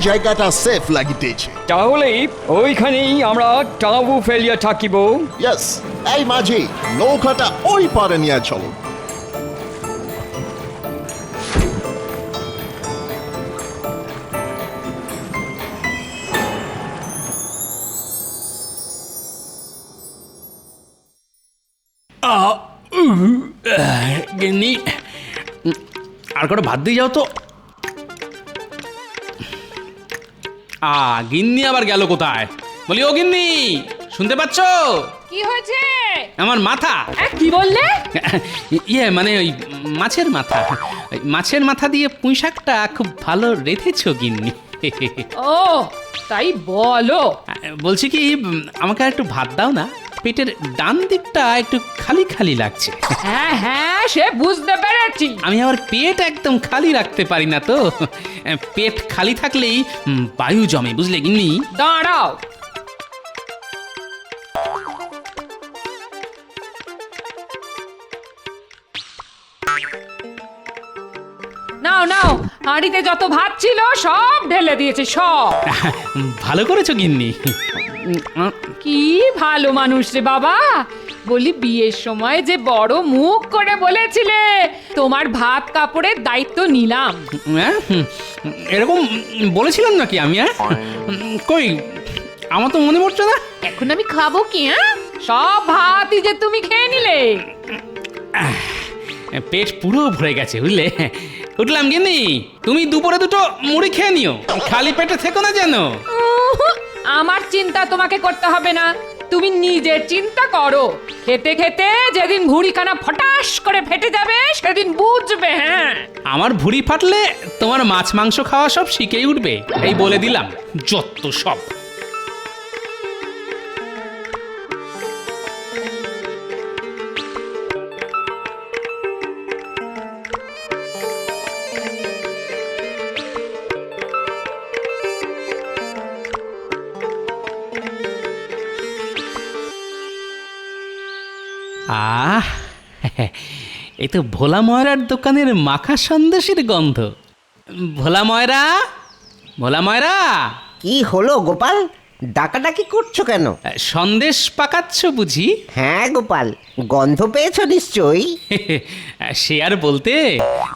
জায়গাটা সেফ লাগিতেছে। তাহলে ওইখানেই আমরা টাবু ফেলিয়া থাকিব। ইয়েস, এই মাঝি নৌকাটা ওই পারে নিয়ে চলো। গিন্নি, আর কটা ভাত দিয়ে যাও তো। গিন্নি আবার গেল কোথায়? বলি ও গিন্নি, শুনতে পাচ্ছ? কি হয়েছে? আমার মাথা। কি বললে? মানে ওই মাছের মাথা, মাছের মাথা দিয়ে পুঁই শাকটা খুব ভালো রেঁধেছো গিন্নি। ও তাই বলো। বলছি কি, আমাকে আর একটু ভাত দাও না, পেটের ডান দিকটা একটু খালি খালি লাগছে। হ্যাঁ হ্যাঁ, সে বুঝতে পেরেছি। আমি আবার পেট একদম খালি রাখতে পারি না তো। পেট খালি থাকলেই বায়ু জমে, বুঝলে গিন্নি? দাঁড়াও, নাও নাও, হাঁড়িতে যত ভাত ছিল সব ঢেলে দিয়েছে, সব। ভালো করেছো গিন্নি। কি ভালো মানুষ রে বাবা। বলি, বিয়ের সময় যে বড় মুখ করে বলেছিলে তোমার ভাত কাপড়ের দায়িত্ব নিলাম। এরকম বলেছিলাম নাকি আমি? কই, আমার তো মনে পড়ছে না। এখন আমি খাবো কি? সব ভাতই যে তুমি খেয়ে নিলে। পেট পুরো ভরে গেছে, বুঝলে? উঠলাম গিন্নি, তুমি দুপুরে দুটো মুড়ি খেয়ে নিও, খালি পেটে থেকো না যেন। আমার চিন্তা তোমাকে করতে হবে না, তুমি নিজের চিন্তা করো। খেতে খেতে যেদিন ভুঁড়িখানা ফটাস করে ফেটে যাবে সেদিন বুঝবে। হ্যাঁ, আমার ভুঁড়ি ফাটলে তোমার মাছ মাংস খাওয়া সব শিখেই উঠবে, এই বলে দিলাম। যত সব। এই তো ভোলা ময়রার দোকানের মাখা সন্দেশের গন্ধ। ভোলা ময়রা, ভোলা ময়রা। কি হলো গোপাল, ডাকাডাকি করছো কেন? সন্দেশ পাকাচ্ছ বুঝি? হ্যাঁ গোপাল, গন্ধ পেয়েছো নিশ্চয়ই। সে আর বলতে,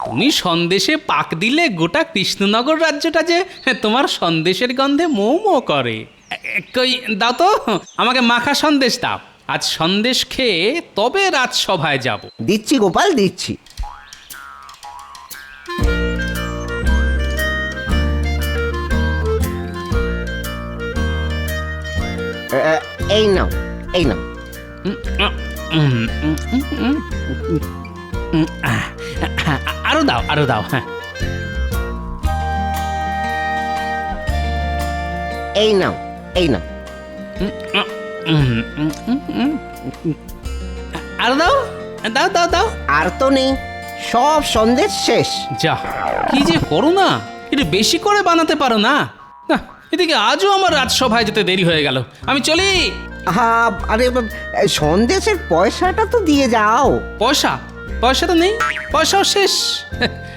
তুমি সন্দেশে পাক দিলে গোটা কৃষ্ণনগর রাজ্যটা যে তোমার সন্দেশের গন্ধে মৌ মৌ করে। কই দাও তো, আমাকে মাখা সন্দেশ দাও। আজ সন্দেশ খেয়ে তবে রাজসভায় যাব। দিচ্ছি গোপাল, দিচ্ছি। এই নাও, এই নাও। আরো দাও, আরো দাও। হ্যাঁ, এই নাও, এই নাও। আরো দাও, দাও দাও দাও। আর তো নেই, সব সন্দেশ শেষ। যা, কি যে করো না, একটু বেশি করে বানাতে পারো না? না, এদিকে আজও আমার রাজসভায় যেতে দেরি হয়ে গেল, আমি চলি। আরে সন্দেশের পয়সাটা তো দিয়ে যাও। পয়সা? পয়সা তো নেই, পয়সাও শেষ।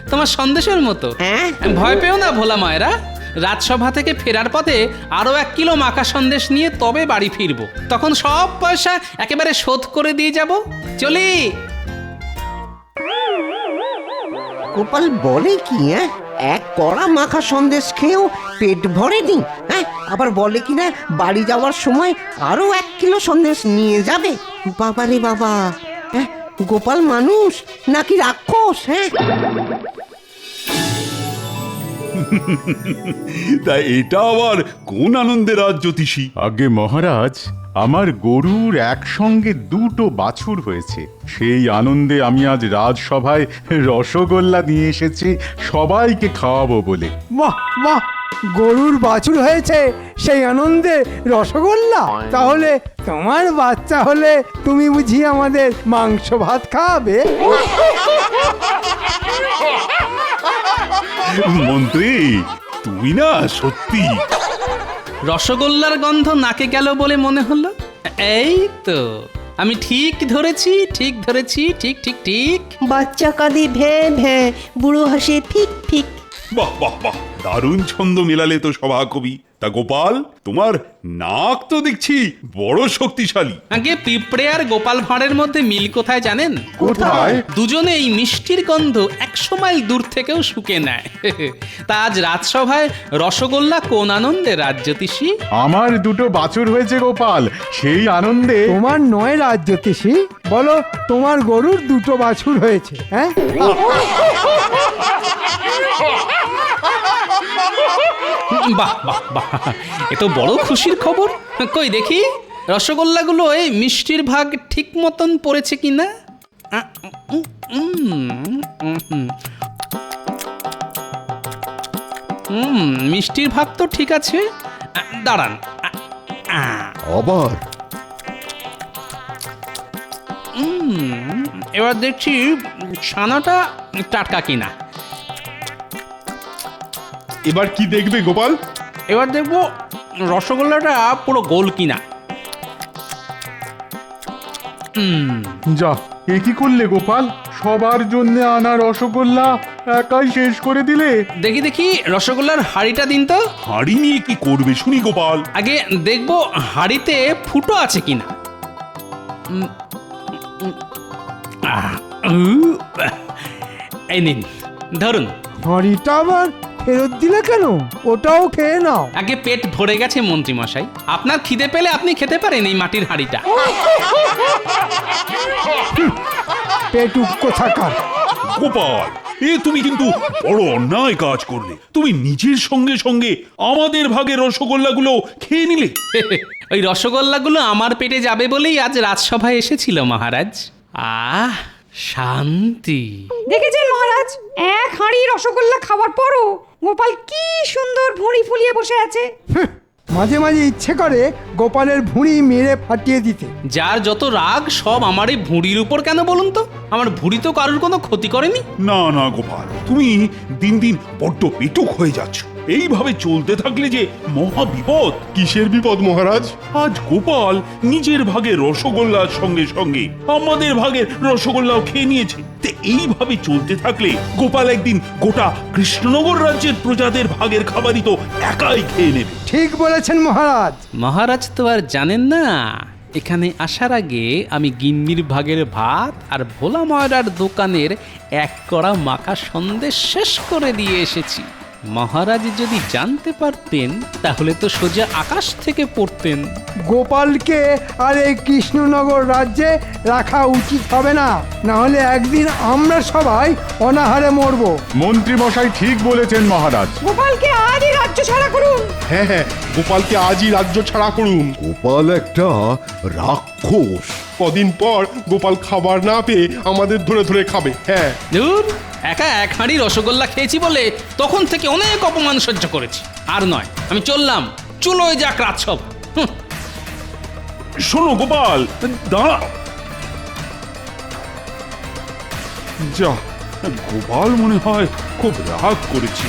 তোমার সন্দেশের মতো। হ্যাঁ, ভয় পেও না ভোলা ময়রা, রাজসভা থেকে ফেরার পথে আরো 1 কিলো মাখা সন্দেশ নিয়ে তবে বাড়ি ফিরবো, তখন সব পয়সা একেবারে শোধ করে দিয়ে যাব। চলি। গোপাল বলে কি? এক কড়া মাখা সন্দেশ খেয়েও পেট ভরেনি। আবার বলে কি না, বাড়ি যাওয়ার সময় আরো 1 কিলো সন্দেশ নিয়ে যাবে। বাবা রে বাবা, গোপাল মানুষ নাকি রাক্ষস? তা এটা আবার কোন আনন্দের রাজ জ্যোতিষী? আগে মহারাজ, আমার গরুর একসঙ্গে 2টো বাছুর হয়েছে, সেই আনন্দে আমি আজ রাজসভায় রসগোল্লা নিয়ে এসেছি সবাইকে খাওয়াবো বলে। বাহ বাহ, গরুর বাছুর হয়েছে সেই আনন্দে রসগোল্লা? তাহলে তোমার বাচ্চা হলে তুমি বুঝি আমাদের মাংস ভাত খাওয়াবে? মন্ত্রী, তুই না সত্যি। রসগোল্লার গন্ধ নাকে গেল বলে মনে হলো। এই তো, আমি ঠিক ধরেছি, ঠিক ধরেছি, ঠিক ঠিক ঠিক। বাচ্চা কাঁদে ভ্যাঁ ভ্যাঁ, বুড়ো হাসে ফিক ফিক। বাহ বাহ বাহ, দারুণ ছন্দ মেলালে তো সভাকবি। তা গোপাল, তোমার নাক তো দেখছি বড় শক্তিশালী। আগে পিঁপড়ে আর গোপাল ভাঁড়ের মধ্যে মিল কোথায় জানেন? কোথায়? দুজনে এই মিষ্টির গন্ধ 100 মাইল দূর থেকেও শুকে নেয়। তা আজ রাজসভায় রসগোল্লা কোন আনন্দে রাজ্যতীষী? আমার দুটো বাছুর হয়েছে গোপাল, সেই আনন্দে। তোমার নয় রাজ্যতীষী, বলো তোমার গরুর দুটো বাছুর হয়েছে। হ্যাঁ, বাহ বাহ বাহ, এ তো বড় খুশির খবর। কই দেখি রসগোল্লাগুলো এই মিষ্টির ভাগ ঠিক মতন পড়েছে কিনা। মিষ্টির ভাগ তো ঠিক আছে। দাঁড়ান, আবার এবার দেখছি ছানাটা টাটকা কিনা। এবার কি দেখবে গোপাল? এবার দেখবো রসগোল্লাটা পুরো গোল কিনা। যা, এ কি করলে গোপাল? সবার জন্য আনা রসগোল্লা একাই শেষ করে দিলে। দেখি দেখি রসগোল্লার হাঁড়িটা দিন তো। হাঁড়ি নিয়ে কি করবে শুনি গোপাল? আগে দেখবো হাঁড়িতে ফুটো আছে কিনা। এই নিন, ধরুন। হাঁড়িটা আবার ফেরত দিলে কেন? ওটাও খেয়ে নাও। আগে পেট ভরে গেছে মন্ত্রী মশাই, আপনার খিদে পেলে আপনি খেতে পারেন এই মাটির হাঁড়িটা। পেটুক কোথাকার। গোপাল, এ তুমি কিন্তু বড় অন্যায় কাজ করলে। তুমি নিজের সঙ্গে সঙ্গে আমাদের ভাগে রসগোল্লাগুলো খেয়ে নিলে। ওই রসগোল্লাগুলো আমার পেটে যাবে বলেই আজ রাজসভায় এসেছিল মহারাজ। আহ, শান্তি। দেখেছেন মহারাজ, এক হাঁড়ি রসগোল্লা খাওয়ার পরও গোপাল কি সুন্দর ভুঁড়ি ফুলিয়ে বসে আছে। মাঝে মাঝে ইচ্ছে করে গোপালের ভুঁড়ি মেরে ফাটিয়ে দিতে। যার যত রাগ সব আমার এই ভুঁড়ির উপর কেন বলুন তো? আমার ভুঁড়ি তো কারোর কোনো ক্ষতি করেনি। না না গোপাল, তুমি দিন দিন বড্ড পেটুক হয়ে যাচ্ছ। এইভাবে চলতে থাকলে যে মহা বিপদ। কিসের বিপদ মহারাজ? আজ গোপাল নিজের ভাগে রসগোল্লার সঙ্গে সঙ্গে আমাদের ভাগের রসগোল্লাও খেয়ে নিয়েছে। তে এইভাবে চলতে থাকলে গোপাল একদিন গোটা কৃষ্ণনগর রাজ্যের প্রজাদের ভাগের খাবারই তো একাই খেয়ে নেবে। ঠিক বলেছেন মহারাজ। মহারাজ তো আর জানেন না, এখানে আসার আগে আমি গিন্নির ভাগের ভাত আর ভোলা ময়রার দোকানের 1 কড়া মাখা সন্দেশ শেষ করে দিয়ে এসেছি। মহারাজ যদি জানতে পারতেন তাহলে তো সোজা আকাশ থেকে পড়তেন। গোপালকে আর এই কৃষ্ণনগর রাজ্যে রাখা উচিত হবে না, না হলে একদিন আমরা সবাই অনাহারে মরবো। মন্ত্রী মশাই ঠিক বলেছেন মহারাজ। গোপালকে আজই রাজ্য ছাড়া করুন। হ্যাঁ হ্যাঁ, গোপালকে আজই রাজ্য ছাড়া করুন। গোপাল একটা রাক্ষস। কদিন পর গোপাল খাবার না পেয়ে আমাদের ধরে ধরে খাবে। হ্যাঁ, ধুর, একা 1 হাঁড়ি রসগোল্লা খেয়েছি বলে তখন থেকে অনেক অপমান সহ্য করেছি। আর নয়, আমি চললাম। চুলোয় যাক রাজসভা। শোনো গোপাল, দাঁড়া। যা, গোপাল মনে হয় খুব রাগ করেছে।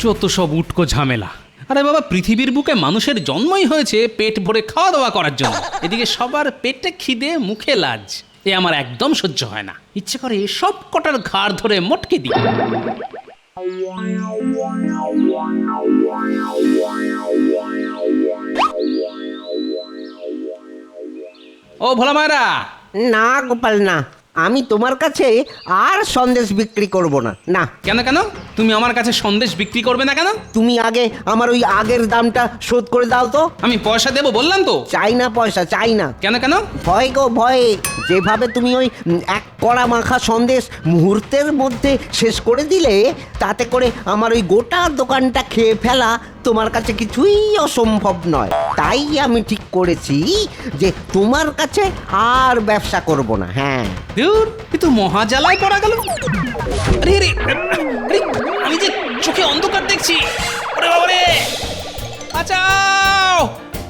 যত সব উটকো ঝামেলা। আরে বাবা, পৃথিবীর বুকে মানুষের জন্মই হয়েছে পেট ভরে খাওয়া দাওয়া করার জন্য। এদিকে সবার পেটে খিদে, মুখে লাজ। এ আমার একদম সহ্য হয় না। ইচ্ছে করে সব কটার ঘাড় ধরে মটকে দিই। ও ভোলা মায়েরা, না গোপাল না, আমি তোমার কাছে আর সন্দেশ বিক্রি করব না। না। কেন কেন? তুমি আমার কাছে সন্দেশ বিক্রি করবে না কেন? তুমি আগে আমার ওই আগের দামটা শোধ করে দাও তো। আমি পয়সা দেবো বললাম তো। চাই না পয়সা, চাই না। কেন কেন? ভয় গো ভয়ে। যেভাবে তুমি ওই 1 কড়া মাখা সন্দেশ মুহূর্তের মধ্যে শেষ করে দিলে, তাতে করে আমার ওই গোটা দোকানটা খেয়ে ফেলা তোমার কাছে কিছুই অসম্ভব নয়। তাই আমি ঠিক করেছি যে তোমার কাছে আর ব্যবসা করব না। হ্যাঁ। দূর, এ তো মহা জ্বালায় পড়া গেল। আরে আরে আরে, আমি যে চোখে অন্ধকার দেখছি। ওরে বাবা রে, বাঁচাও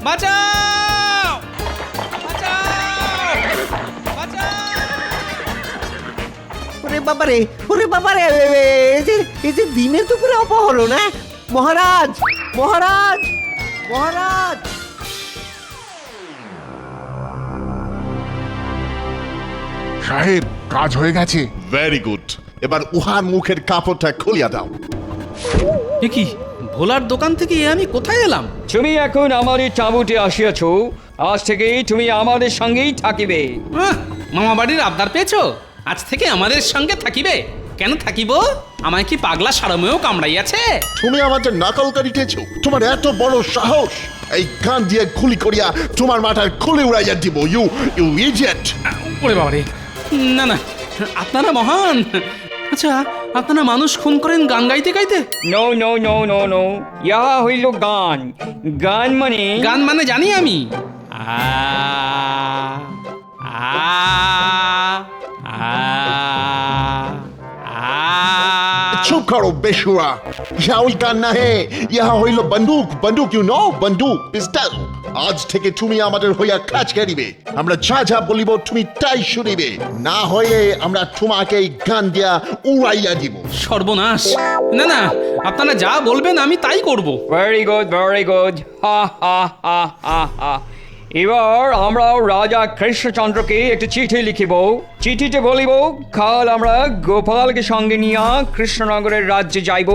বাঁচাও বাঁচাও বাঁচাও। ওরে বাবারে, ওরে বাবারে, এই যে দিনের দুপুরে অপহরণ। না মহারাজ, মহারাজ, মহারাজ। সাহেব, কাজ হয়ে গেছে। Very good. এবার উহার মুখের কাপড়টা খুলিয়া দাও। এ কি ভোলার দোকান থেকে এ আমি কোথায় এলাম? তুমি এখন আমাদের চাবুটে আসিয়াছ, আজ থেকে তুমি আমাদের সঙ্গেই থাকিবে। মামা বাড়ির আবদার পেয়েছো? আজ থেকে আমাদের সঙ্গে থাকিবে? কেন থাকিব? আমায় কি পাগলা সারমেও কামড়াইয়াছে? তুমি আমাদের নাকল কাটিতেছ? তোমার এত বড় সাহস! এই গান দিয়ে খুলি করিয়া তোমার মাথার খুলে উড়াইয়া দিব। You you idiot! ওরে বাবারে, না না, আপনারা মহান। আচ্ছা, আপনারা মানুষ খুন করেন গান গাইতে গাইতে? No no no no no, ইহা হইল গান। গান মানে জানি আমি। চুপ করো বেশুরা! ইহা ওই গান না হে, ইহা হইল বন্দুক। বন্দুক, ইউ নো, বন্দুক, পিস্তল। আজ থেকে তুমি আমাদের হইয়া কাজ করিবে। আমরা যা যা বলিব তুমি তাই শুনিবে, না হয়ে আমরা তোমাকে এই গান দিয়া উড়াইয়া দিব। সর্বনাশ! না না, আপনারা যা বলবেন আমি তাই করব। Very good, very good. হা হা হা হা হা। এবার আমরা রাজা কৃষ্ণচন্দ্রকে একটা চিঠি লিখিব। চিঠিতে বলিব, কাল আমরা গোপালকে সঙ্গে নিয়া কৃষ্ণনগরের রাজ্যে যাইব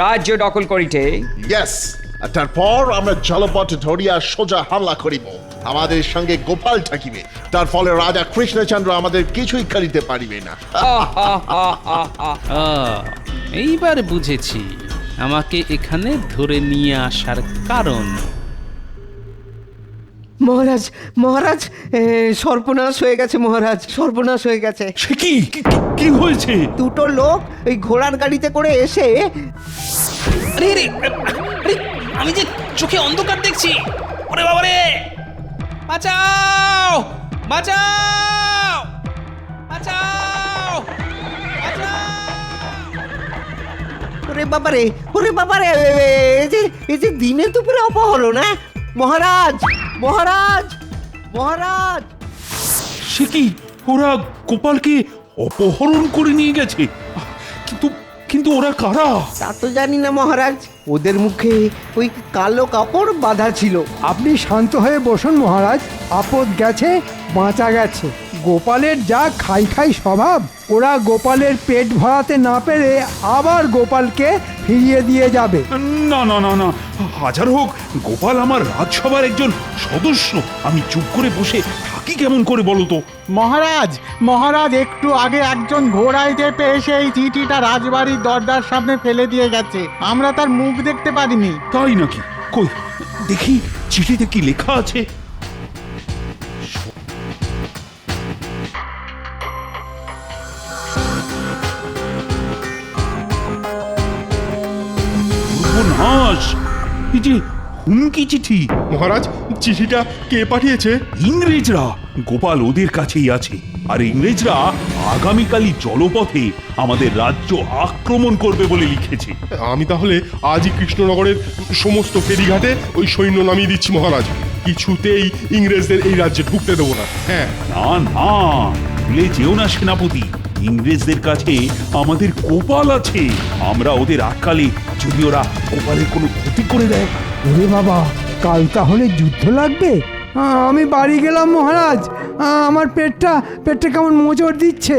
রাজ্য দখল করিতে। ইয়েস, আর তারপর আমরা জলপথ ধরিয়া সোজা হামলা করিব। আমাদের সঙ্গে গোপাল থাকিবে, তার ফলে রাজা কৃষ্ণচন্দ্র আমাদের কিছুই করিতে পারিবে না। এইবার বুঝেছি আমাকে এখানে ধরে নিয়ে আসার কারণ। মহারাজ, মহারাজ, সর্বনাশ হয়ে গেছে মহারাজ, সর্বনাশ হয়ে গেছে। সে কি কি হয়েছে? দুটো লোক ওই ঘোড়ার গাড়িতে করে এসে আরে আরে আরে, আমি যে চোখে অন্ধকার দেখছি। ওরে বাবা রে, বাঁচাও বাঁচাও বাঁচাও বাঁচাও! ওরে বাবারে, ওরে বাবারে, এই যে দিনে দুপুরে অপহরণ! না মহারাজ, মহারাজ, মহারাজ! সে কি, ওরা গোপালকে অপহরণ করে নিয়ে গেছে? কিন্তু কিন্তু ওরা কারা? তা তো জানি না মহারাজ, ওদের মুখে ওই কালো কাপড় বাঁধা ছিল। আপনি শান্ত হয়ে বসুন মহারাজ, আপদ গেছে বাঁচা গেছে। গোপালের যা খাই খাই স্বভাব, ওরা গোপালের পেট ভরাতে না পেরে আবার গোপালকে ফিরিয়ে দিয়ে যাবে। না না না না, হাজার হোক গোপাল আমার রাজসভার একজন সদস্য। আমি চুপ করে বসে থাকি কেমন করে বলো তো? মহারাজ, মহারাজ একটু আগে একজন ঘোড়ায় চেপে এসে এই চিঠিটা রাজবাড়ির দরজার সামনে ফেলে দিয়ে গেছে। আমরা তার মুখ দেখতে পারিনি। তাই নাকি? কই দেখি চিঠিতে কি লেখা আছে। সর্বনাশ! এই যে হুমকি চিঠি। মহারাজ, চিঠিটা কে পাঠিয়েছে? ইংরেজরা। গোপাল ওদের কাছেই আছে, আর ইংরেজরা আগামীকালই জলপথে আমাদের রাজ্য আক্রমণ করবে বলে লিখেছে। আমি তাহলে আজই কৃষ্ণনগরের সমস্ত ফেরিঘাটে ওই সৈন্য নামিয়ে দিচ্ছি মহারাজ। কিছুতেই ইংরেজদের এই রাজ্যে ঢুকতে দেবো না। হ্যাঁ। না না, ভুলে যেও না সেনাপতি, ইংরেজদের কাছে আমাদের গোপাল আছে। আমরা ওদের আটকালে যদি ওরা গোপালের কোনো ক্ষতি করে দেয়। ওরে বাবা, কাল তাহলে যুদ্ধ লাগবে। আমি বাড়ি গেলাম মহারাজ, আমার পেটটা কেমন মোচড় দিচ্ছে।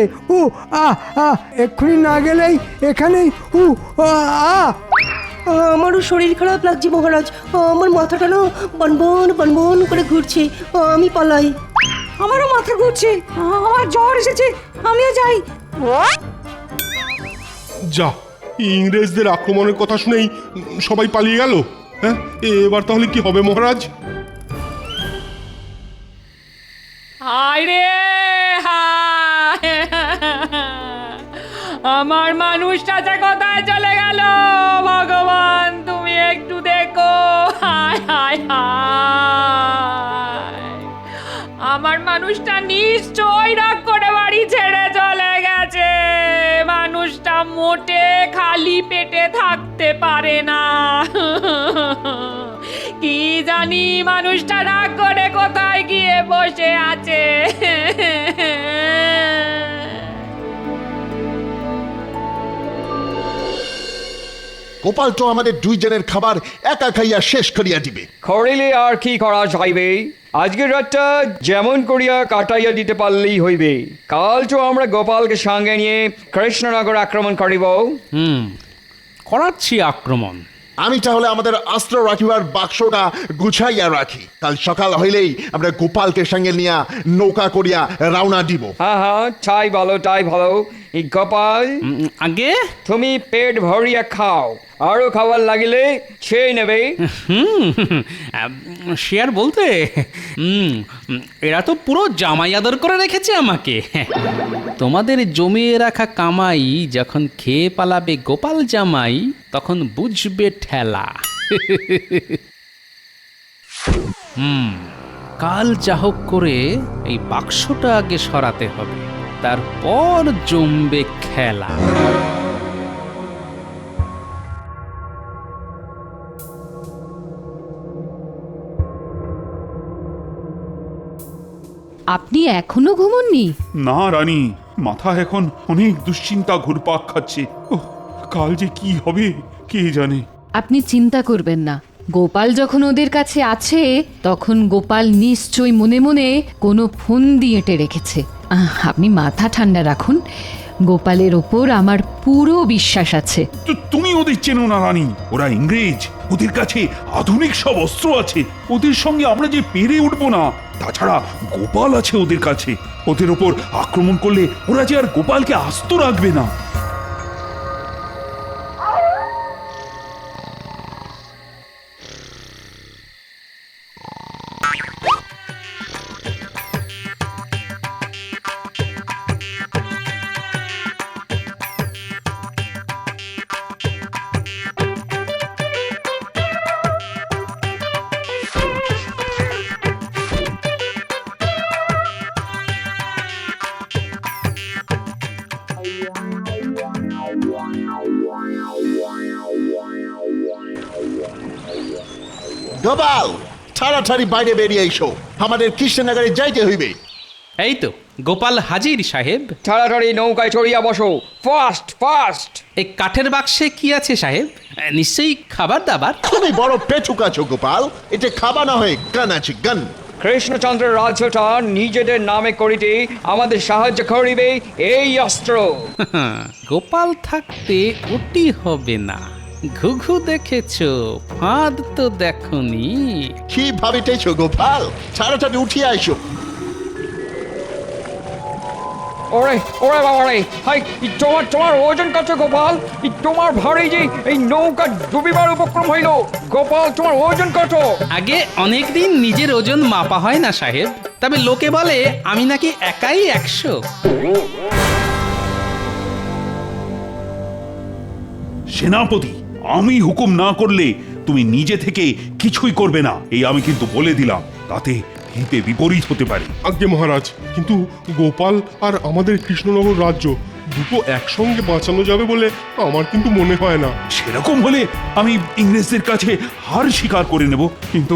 এক্ষুনি না গেলেই এখানেই আমারও শরীর খারাপ লাগছে মহারাজ, আমার মাথাটা না বনবন বনবন করে ঘুরছে। আমি পালাই। আমারও মাথা ঘুরছে, আমার জ্বর এসেছে, আমিও যাই। যা, ইংরেজদের আক্রমণের কথা শুনেই সবাই পালিয়ে গেল। হ্যাঁ, এবার তাহলে কি হবে মহারাজ? হায় রে হায়! আমার মানুষটা যে কোথায় চলে গেল ভগবান, তুমি একটু দেখো। হায় হায় হায়! আমার মানুষটা নিশ্চয়ই রাগ করে বাড়ি ছেড়ে চলে গেছে। মানুষটা মোটে খালি পেটে থাকতে পারে না। কি জানি মানুষটা রাগ করে কোথায় গিয়ে বসে আছে। গোপাল তো আমাদের দুইজনের খাবার একা খাইয়া শেষ করিয়া দিবে। করিলে আর কি করা যাইবে? আজকের রাতটা যেমন করিয়া কাটাইয়া দিতে পারলেই হইবে। কাল তো আমরা গোপালকে সঙ্গে নিয়ে কৃষ্ণনগর আক্রমণ করিব। করাচ্ছি আক্রমণ। আমি তাহলে আমাদের অস্ত্র রাখিবার বাক্সটা গুছাইয়া রাখি, কাল সকাল হইলেই আমরা গোপালকে সঙ্গে নিয়ে নৌকা করিয়া রওনা দিব। হ্যাঁ হ্যাঁ, তাই ভালো তাই ভালো। এই গোপাল, আগে তুমি পেট ভরিয়া খাও, আরো খাবার লাগিলে খেয়ে নেবে। শেয়ার বলতে এরা তো পুরো জামাই আদর করে রেখেছে আমাকে। তোমাদের জমিয়ে রাখা কামাই যখন খেয়ে পালাবে গোপাল জামাই, তখন বুঝবে ঠেলা। কাল যা হোক করে এই বাক্সটা আগে সরাতে হবে, তারপর জমবে খেলা। আপনি এখনো ঘুমোননি? না রানী, মাথা এখন অনেক দুশ্চিন্তা ঘুরপাক খাচ্ছে। ওহ, কাল যে কি হবে কে জানে। আপনি চিন্তা করবেন না, গোপাল যখন ওদের কাছে আছে তখন গোপাল নিশ্চয়ই মনে মনে কোনো ফোন দিয়ে এঁটে রেখেছে। আপনি মাথা ঠান্ডা রাখুন, গোপালের ওপর আমার পুরো বিশ্বাস আছে। তুমি ওদের চেনো না রানী, ওরা ইংরেজ, ওদের কাছে আধুনিক সব অস্ত্র আছে, ওদের সঙ্গে আমরা যে পেরে উঠবো না। তাছাড়া গোপাল আছে ওদের কাছে, ওদের ওপর আক্রমণ করলে ওরা যে আর গোপালকে আস্ত রাখবে না। গোপাল, তাড়াতাড়ি বাইরে বেরিয়ে এসো, আমাদের কৃষ্ণনগরে যাইতে হইবে। এই তো গোপাল হাজির সাহেব। তাড়াতাড়ি নৌকায় চড়িয়া বসো, ফাস্ট ফাস্ট। এই কাঠের বাক্সে কি আছে সাহেব? নিশ্চয়ই খাবার দাবার। তুমি বড় পেটুক আছো গোপাল, এটা খাবা না হয় গান আছে গান। কৃষ্ণচন্দ্রের রাজ্যটা নিজেদের নামে করিতে আমাদের সাহায্য করিবে এই অস্ত্র। গোপাল থাকতে ওটি হবে না। ঘুঘু দেখেছো, ফাঁদ তো দেখনি। কি ভাবিতেছ গোপাল? তাড়াতাড়ি উঠিয়া এসো। ওরে ওরে বাবা রে, হাই তোমার তোমার ওজন কত গোপাল? তোমার ভারী যে এই নৌকা ডুবিবার উপক্রম হইল। গোপাল, তোমার ওজন কত? আগে অনেকদিন নিজের ওজন মাপা হয় না সাহেব, তবে লোকে বলে আমি নাকি একাই 100। সেনাপতি, আমি হুকুম না করলে তুমি নিজে থেকে কিছুই করবে না, এই আমি কিন্তু বলে দিলাম, তাতে হিতে বিপরীত হতে পারে। আজ্ঞে মহারাজ, কিন্তু গোপাল আর আমাদের কৃষ্ণনগর রাজ্য দুটো একসঙ্গে বাঁচানো যাবে বলে আমার কিন্তু মনে হয় না। সেরকম হলে আমি ইংরেজদের কাছে হার স্বীকার করে নেব, কিন্তু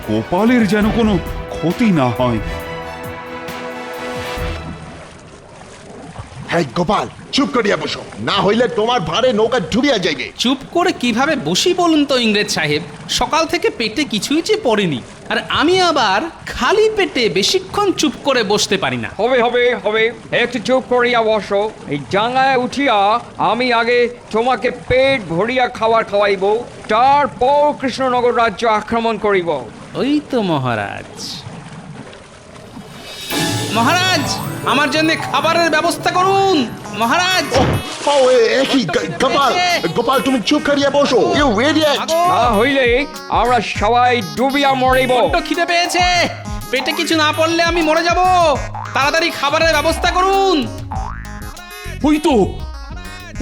গোপালের যেন কোনো ক্ষতি না হয়। হ্যাঁ গোপাল, চুপ করিয়া বসো, না হইলে তোমার ভারে নৌকা ডুবিয়া যাইবে। চুপ করে কিভাবে বসি বলুন তো ইংরেজ সাহেব? সকাল থেকে পেটে কিছুই যে পড়েনি, আর আমি আবার খালি পেটে বেশিক্ষণ চুপ করে বসতে পারি না। হবে হবে হবে, একটু চুপ করিয়া বসো। এই ডাঙায় উঠিয়া আমি আগে তোমাকে পেট ভরিয়া খাবার খাওয়াইব, তারপর কৃষ্ণনগর রাজ্য আক্রমণ করিব। ওই তো মহারাজ। মহারাজ, আমার জন্য খাবারের ব্যবস্থা করুন মহারাজ। গোপাল, গোপাল তুমি চুপ করিয়া বসো। You idiot! না হইলে আমরা সবাই ডুবিয়া মরিব। বড্ড খিদে পেয়েছে, পেটে কিছু না পড়লে আমি মরে যাব। তাড়াতাড়ি খাবারের ব্যবস্থা করুন।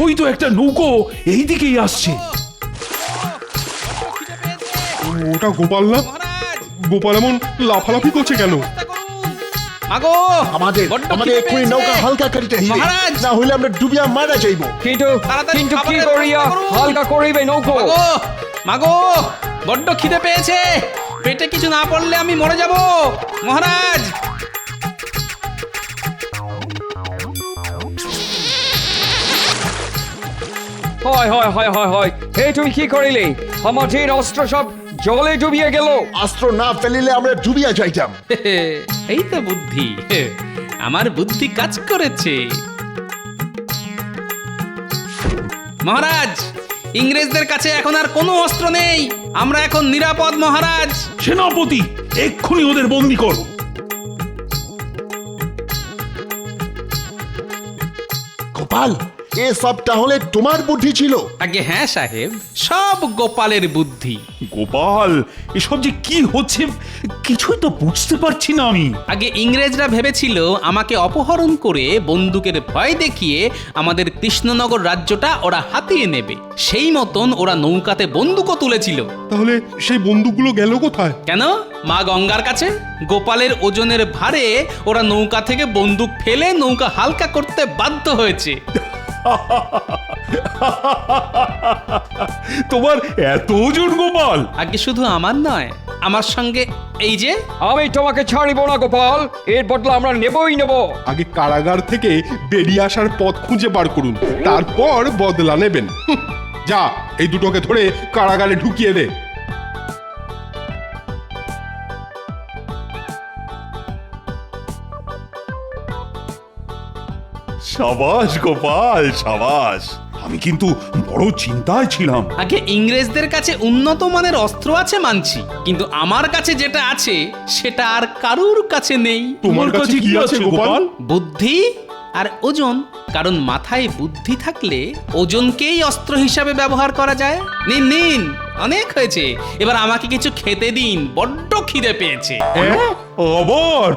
ওই তো একটা নৌকো এই দিকেই আসছে। ওটা গোপাল না? গোপাল এমন লাফালাফি করছে কেন? আগো, আমাদের এক্ষুনি নৌকা হালকা করিতে হইবে, মহারাজ! না হইলে আমরা ডুবিয়া মারা যাইব। কিন্তু কি করিয়া হালকা করিবে নৌকো? মাগো, বড্ড খিদে পেয়েছে, পেটে কিছু না পড়লে আমি মরে যাব মহারাজ। হয় হয় হয় হয় হয়, হে তুমি কি করিলে? আমাদের অস্ত্র সব জলে ডুবিয়ে গেল। অস্ত্র না ফেলিলে আমরা ডুবিয়া যাইতাম। এই তো বুদ্ধি, আমার বুদ্ধি কাজ করেছে। মহারাজ, ইংরেজদের কাছে এখন আর কোনো অস্ত্র নেই, আমরা এখন নিরাপদ মহারাজ। সেনাপতি, এক্ষুনি ওদের বন্দি করো। গোপাল, এসব তাহলে তোমার বুদ্ধি ছিল? আগে হ্যাঁ সাহেব, সব গোপালের বুদ্ধি। গোপাল, এসব যে কি হচ্ছে কিছুই তো বুঝতে পারছি না আমি। আগে ইংরেজরা ভেবেছিল আমাকে অপহরণ করে বন্দুকের ভয় দেখিয়ে আমাদের কৃষ্ণনগর রাজ্যটা ওরা হাতিয়ে নেবে, সেই মতন ওরা নৌকাতে বন্দুকও তুলেছিল। তাহলে সেই বন্দুকগুলো গেল কোথায়? কেন? মা গঙ্গার কাছে। গোপালের ওজনের ভারে ওরা নৌকা থেকে বন্দুক ফেলে নৌকা হালকা করতে বাধ্য হয়েছে। তোমার এত ওজন গোপাল? আগে শুধু আমার নয়, আমার সঙ্গে এই যে। আমি তোমাকে ছাড়িব না গোপাল, এর বদলা আমরা নেবই নেব। আগে কারাগার থেকে বেরিয়ে আসার পথ খুঁজে বার করুন, তারপর বদলা নেবেন। যা, এই দুটোকে ধরে কারাগারে ঢুকিয়ে দে। সাবাস গোপাল, সাবাস। আমি কিন্তু বড় চিন্তায় ছিলাম। আগে ইংরেজদের কাছে উন্নত মানের অস্ত্র আছে মানছি, কিন্তু আমার কাছে যেটা আছে সেটা আর কারুর কাছে নেই। তোমার কাছে কি আছে গোপাল? বুদ্ধি আর ওজন। কারণ মাথায় বুদ্ধি থাকলে ওজনকেই অস্ত্র হিসাবে ব্যবহার করা যায়। নিন নিন, অনেক হয়েছে, এবার আমাকে কিছু খেতে দিন, বড্ড খিদে পেয়েছে। আবার